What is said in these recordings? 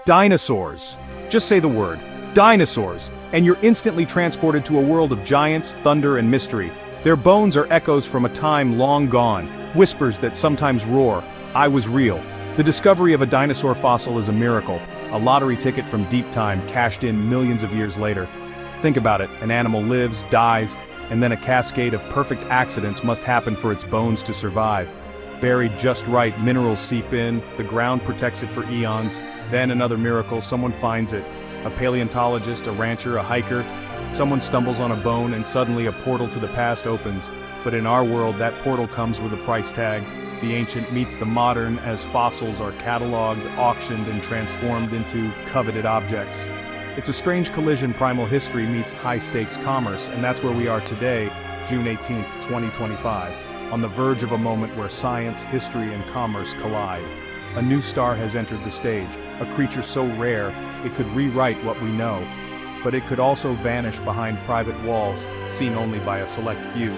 Dinosaurs. Just say the word, dinosaurs, and you're instantly transported to a world of giants, thunder, and mystery. Their bones are echoes from a time long gone, whispers that sometimes roar, "I was real." The discovery of a dinosaur fossil is a miracle, a lottery ticket from deep time cashed in millions of years later. Think about it, an animal lives, dies, and then a cascade of perfect accidents must happen for its bones to survive. Buried just right, minerals seep in, the ground protects it for eons, then another miracle, someone finds it. A paleontologist, a rancher, a hiker, someone stumbles on a bone and suddenly a portal to the past opens. But in our world, that portal comes with a price tag. The ancient meets the modern as fossils are cataloged, auctioned, and transformed into coveted objects. It's a strange collision. Primal history meets high-stakes commerce, and that's where we are today, June 18th, 2025, on the verge of a moment where science, history, and commerce collide. A new star has entered the stage, a creature so rare, it could rewrite what we know. But it could also vanish behind private walls, seen only by a select few.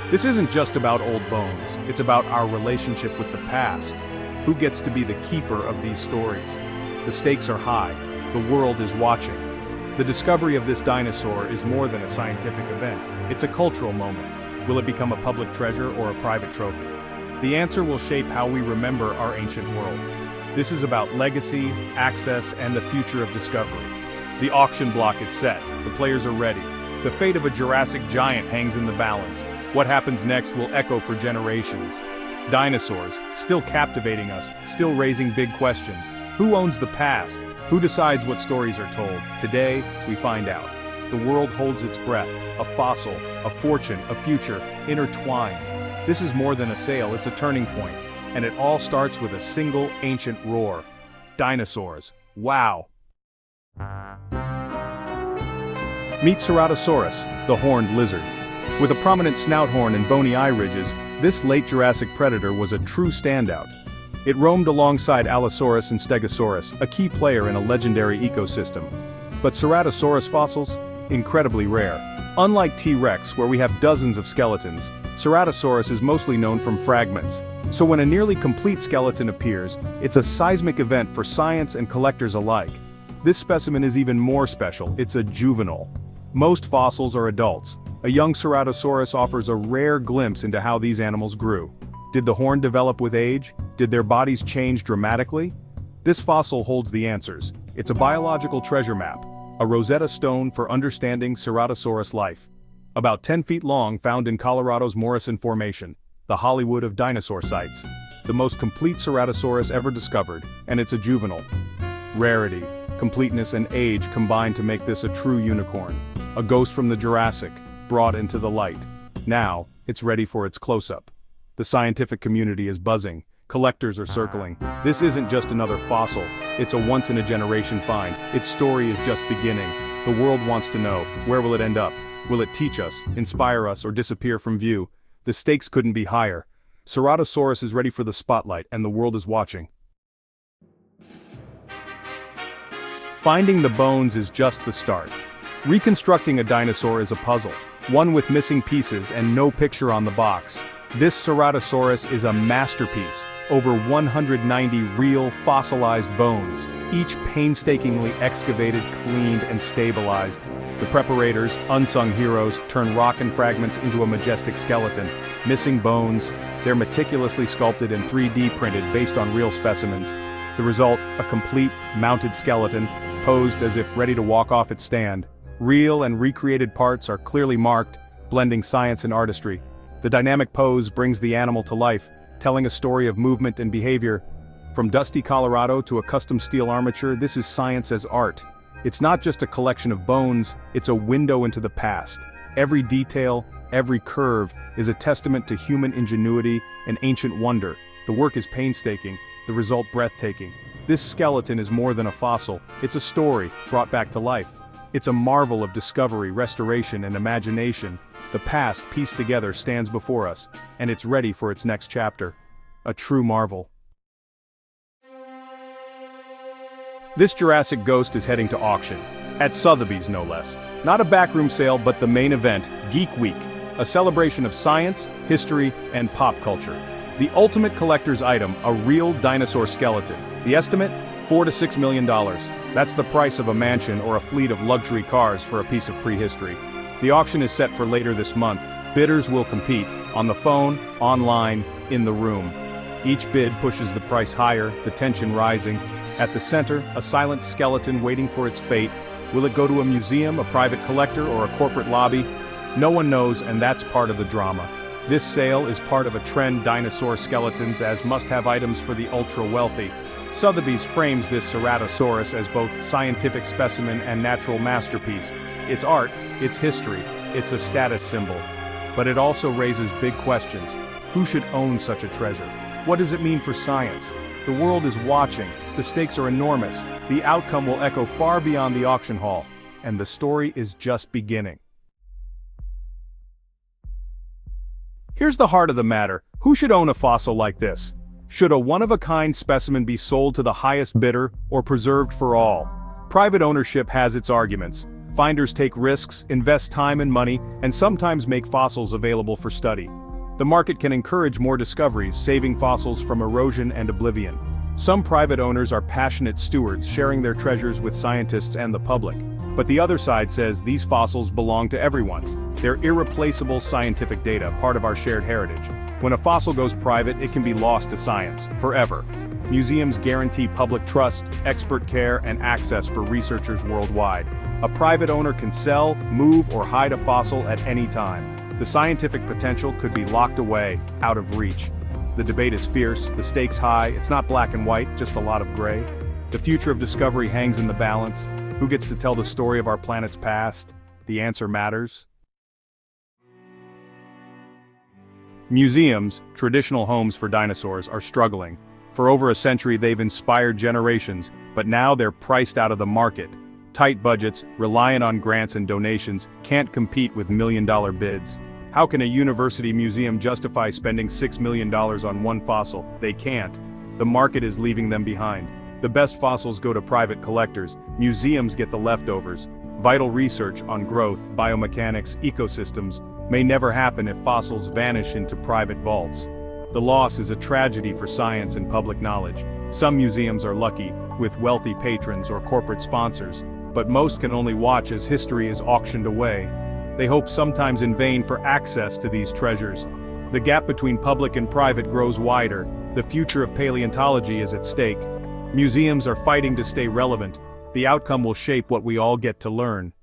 This isn't just about old bones, it's about our relationship with the past. Who gets to be the keeper of these stories? The stakes are high, the world is watching. The discovery of this dinosaur is more than a scientific event, it's a cultural moment. Will it become a public treasure or a private trophy? The answer will shape how we remember our ancient world. This is about legacy, access, and the future of discovery. The auction block is set, the players are ready. The fate of a Jurassic giant hangs in the balance. What happens next will echo for generations. Dinosaurs, still captivating us, still raising big questions. Who owns the past? Who decides what stories are told? Today, we find out. The world holds its breath, a fossil, a fortune, a future, intertwined. This is more than a sale, it's a turning point. And it all starts with a single ancient roar. Dinosaurs. Wow. Meet Ceratosaurus, the horned lizard. With a prominent snout horn and bony eye ridges, this late Jurassic predator was a true standout. It roamed alongside Allosaurus and Stegosaurus, a key player in a legendary ecosystem. But Ceratosaurus fossils? Incredibly rare. Unlike T-Rex, where we have dozens of skeletons, Ceratosaurus is mostly known from fragments. So when a nearly complete skeleton appears, it's a seismic event for science and collectors alike. This specimen is even more special, it's a juvenile. Most fossils are adults. A young Ceratosaurus offers a rare glimpse into how these animals grew. Did the horn develop with age? Did their bodies change dramatically? This fossil holds the answers. It's a biological treasure map, a Rosetta Stone for understanding Ceratosaurus life. About 10 feet long, found in Colorado's Morrison Formation, the Hollywood of dinosaur sites. The most complete Ceratosaurus ever discovered, and it's a juvenile. Rarity, completeness, and age combine to make this a true unicorn. A ghost from the Jurassic, brought into the light. Now, it's ready for its close-up. The scientific community is buzzing. Collectors are circling. This isn't just another fossil, it's a once-in-a-generation find. Its story is just beginning. The world wants to know, where will it end up? Will it teach us, inspire us, or disappear from view? The stakes couldn't be higher. Ceratosaurus is ready for the spotlight, and the world is watching. Finding the bones is just the start. Reconstructing a dinosaur is a puzzle, one with missing pieces and no picture on the box. This Ceratosaurus is a masterpiece, over 190 real fossilized bones, each painstakingly excavated, cleaned, and stabilized. The preparators, unsung heroes, turn rock and fragments into a majestic skeleton. Missing bones, they're meticulously sculpted and 3D printed based on real specimens. The result, a complete, mounted skeleton, posed as if ready to walk off its stand. Real and recreated parts are clearly marked, blending science and artistry. The dynamic pose brings the animal to life, telling a story of movement and behavior. From dusty Colorado to a custom steel armature, this is science as art. It's not just a collection of bones, it's a window into the past. Every detail, every curve, is a testament to human ingenuity and ancient wonder. The work is painstaking, the result breathtaking. This skeleton is more than a fossil, it's a story brought back to life. It's a marvel of discovery, restoration, and imagination. The past pieced together stands before us, and it's ready for its next chapter. A true marvel. This Jurassic ghost is heading to auction. At Sotheby's, no less. Not a backroom sale, but the main event, Geek Week. A celebration of science, history, and pop culture. The ultimate collector's item, a real dinosaur skeleton. The estimate? $4 to $6 million. That's the price of a mansion or a fleet of luxury cars for a piece of prehistory. The auction is set for later this month. Bidders will compete, on the phone, online, in the room. Each bid pushes the price higher, the tension rising. At the center, a silent skeleton waiting for its fate. Will it go to a museum, a private collector, or a corporate lobby? No one knows, and that's part of the drama. This sale is part of a trend: dinosaur skeletons as must-have items for the ultra-wealthy. Sotheby's frames this Ceratosaurus as both scientific specimen and natural masterpiece. It's art, it's history, it's a status symbol. But it also raises big questions. Who should own such a treasure? What does it mean for science? The world is watching, the stakes are enormous, the outcome will echo far beyond the auction hall, and the story is just beginning. Here's the heart of the matter: who should own a fossil like this? Should a one-of-a-kind specimen be sold to the highest bidder, or preserved for all? Private ownership has its arguments. Finders take risks, invest time and money, and sometimes make fossils available for study. The market can encourage more discoveries, saving fossils from erosion and oblivion. Some private owners are passionate stewards, sharing their treasures with scientists and the public. But the other side says these fossils belong to everyone. They're irreplaceable scientific data, part of our shared heritage. When a fossil goes private, it can be lost to science, forever. Museums guarantee public trust, expert care, and access for researchers worldwide. A private owner can sell, move, or hide a fossil at any time. The scientific potential could be locked away, out of reach. The debate is fierce, the stakes high. It's not black and white, just a lot of gray. The future of discovery hangs in the balance. Who gets to tell the story of our planet's past? The answer matters. Museums, traditional homes for dinosaurs, are struggling. For over a century they've inspired generations, but now they're priced out of the market. Tight budgets, reliant on grants and donations, can't compete with million-dollar bids. How can a university museum justify spending $6 million on one fossil? They can't. The market is leaving them behind. The best fossils go to private collectors, museums get the leftovers. Vital research on growth, biomechanics, ecosystems may never happen if fossils vanish into private vaults. The loss is a tragedy for science and public knowledge. Some museums are lucky, with wealthy patrons or corporate sponsors, but most can only watch as history is auctioned away. They hope, sometimes in vain, for access to these treasures. The gap between public and private grows wider. The future of paleontology is at stake. Museums are fighting to stay relevant. The outcome will shape what we all get to learn.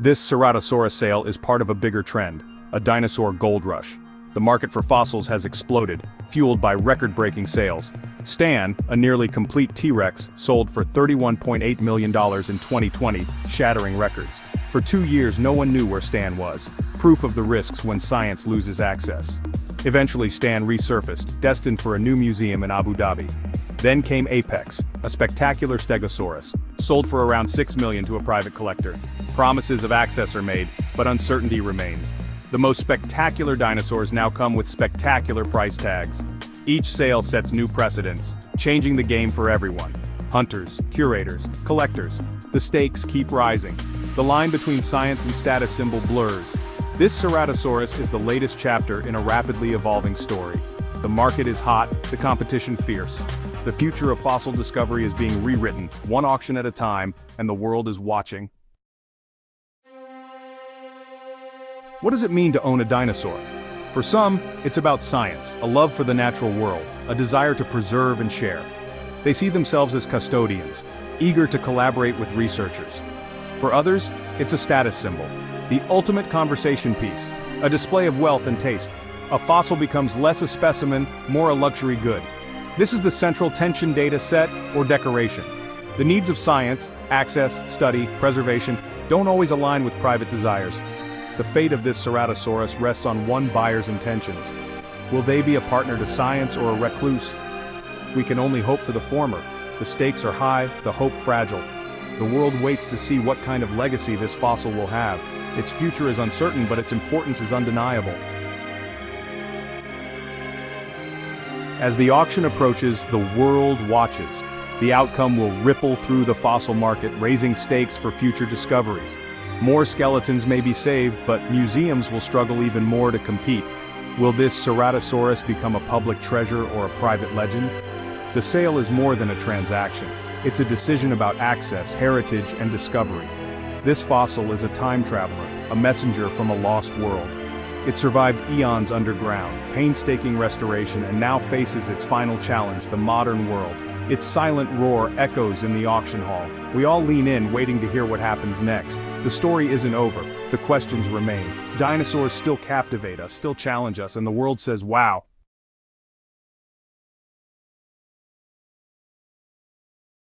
This Ceratosaurus sale is part of a bigger trend, a dinosaur gold rush. The market for fossils has exploded, fueled by record-breaking sales. Stan, a nearly complete T-Rex, sold for $31.8 million in 2020, shattering records. For 2 years no one knew where Stan was, proof of the risks when science loses access. Eventually Stan resurfaced, destined for a new museum in Abu Dhabi. Then came Apex, a spectacular Stegosaurus, sold for around $6 million to a private collector. Promises of access are made, but uncertainty remains. The most spectacular dinosaurs now come with spectacular price tags. Each sale sets new precedents, changing the game for everyone. Hunters, curators, collectors. The stakes keep rising. The line between science and status symbol blurs. This Ceratosaurus is the latest chapter in a rapidly evolving story. The market is hot, the competition fierce. The future of fossil discovery is being rewritten, one auction at a time, and the world is watching. What does it mean to own a dinosaur? For some, it's about science, a love for the natural world, a desire to preserve and share. They see themselves as custodians, eager to collaborate with researchers. For others, it's a status symbol, the ultimate conversation piece, a display of wealth and taste. A fossil becomes less a specimen, more a luxury good. This is the central tension: data set or decoration. The needs of science, access, study, preservation, don't always align with private desires. The fate of this Ceratosaurus rests on one buyer's intentions. Will they be a partner to science or a recluse? We can only hope for the former. The stakes are high, the hope fragile. The world waits to see what kind of legacy this fossil will have. Its future is uncertain, but its importance is undeniable. As the auction approaches, the world watches. The outcome will ripple through the fossil market, raising stakes for future discoveries. More skeletons may be saved, but museums will struggle even more to compete. Will this Ceratosaurus become a public treasure or a private legend? The sale is more than a transaction. It's a decision about access, heritage, and discovery. This fossil is a time traveler, a messenger from a lost world. It survived eons underground, painstaking restoration, and now faces its final challenge, the modern world. Its silent roar echoes in the auction hall. We all lean in, waiting to hear what happens next. The story isn't over. The questions remain. Dinosaurs still captivate us, still challenge us, and the world says, wow,